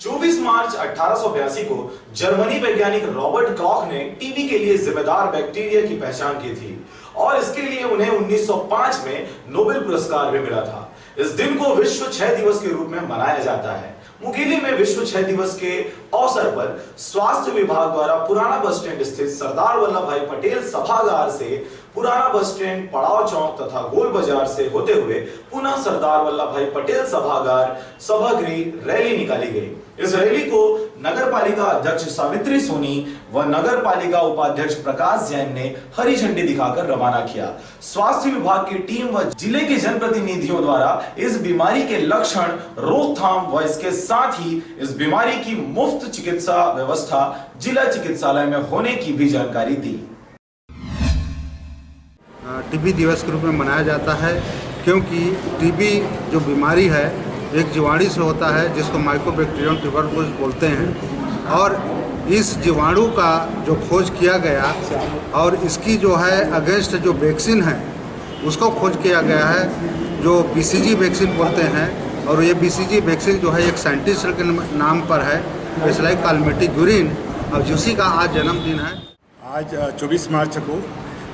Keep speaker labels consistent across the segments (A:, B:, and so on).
A: 24 मार्च 1882 को जर्मनी वैज्ञानिक Robert Koch ने टीबी के लिए जिम्मेदार बैक्टीरिया की पहचान की थी और इसके लिए उन्हें 1905 में नोबेल पुरस्कार भी मिला था। इस दिन को विश्व क्षय दिवस के रूप में मनाया जाता है। मुंगेली में विश्व क्षय दिवस के अवसर पर स्वास्थ्य विभाग द्वारा पुराना बस स्टैंड स्थित सरदार वल्लभ भाई पटेल सभागार से पुराना बस स्टैंड, पड़ाव चौक तथा गोल बाजार से होते हुए पुनः सरदार वल्लभ भाई पटेल सभागार सभागृह रैली निकाली गई। इस रैली को नगर पालिका अध्यक्ष सावित्री सोनी व नगर पालिका उपाध्यक्ष प्रकाश जैन ने हरी झंडी दिखाकर रवाना किया। स्वास्थ्य विभाग की टीम व जिले के जनप्रतिनिधियों द्वारा इस बीमारी के लक्षण, रोकथाम व इसके साथ ही इस बीमारी की मुफ्त चिकित्सा व्यवस्था जिला चिकित्सालय में होने की भी जानकारी दी।
B: टीबी दिवस के रूप में मनाया जाता है क्योंकि टीबी जो बीमारी है एक जीवाणु से होता है जिसको माइकोबैक्टीरियम ट्यूबरकुलोसिस बोलते हैं और इस जीवाणु का जो खोज किया गया और इसकी जो है अगेंस्ट जो वैक्सीन है उसको खोज किया गया है जो बीसीजी वैक्सीन बोलते हैं। और ये बीसीजी वैक्सीन जो है एक साइंटिस्ट के नाम पर है, बेसिलस कालमेटी-ग्यूरिन, और उसी का आज जन्मदिन है।
C: आज 24 मार्च को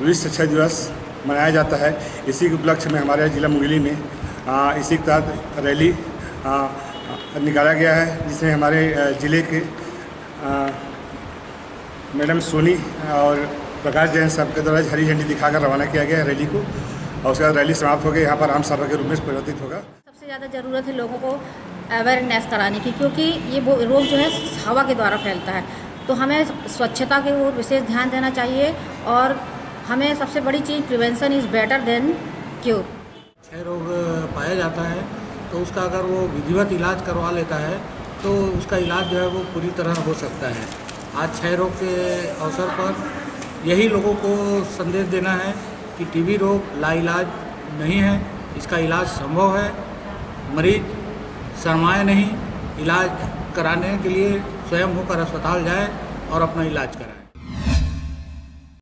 C: विश्व क्षय दिवस मनाया जाता है। इसी के उपलक्ष्य में हमारे जिला मुंगेली में इसी के तहत रैली निकाला गया है, जिसमें हमारे ज़िले के मैडम सोनी और प्रकाश जैन साहब के द्वारा हरी झंडी दिखाकर रवाना किया गया है रैली को, और उसके बाद रैली समाप्त हो गई। यहाँ पर आम सभा के रूप में परिवर्तित होगा।
D: सबसे ज़्यादा ज़रूरत है लोगों को अवेयरनेस कराने की, क्योंकि ये रोग जो है हवा के द्वारा फैलता है, तो हमें स्वच्छता के ओर विशेष ध्यान देना चाहिए और हमें सबसे बड़ी चीज़ prevention is better than cure.
E: क्षय रोग पाया जाता है तो उसका अगर वो विधिवत इलाज करवा लेता है तो उसका इलाज जो है वो पूरी तरह हो सकता है। आज क्षय रोग के अवसर पर यही लोगों को संदेश देना है कि टीबी रोग लाइलाज नहीं है, इसका इलाज संभव है। मरीज शर्माए नहीं, इलाज कराने के लिए स्वयं होकर अस्पताल जाए और अपना इलाज कराए।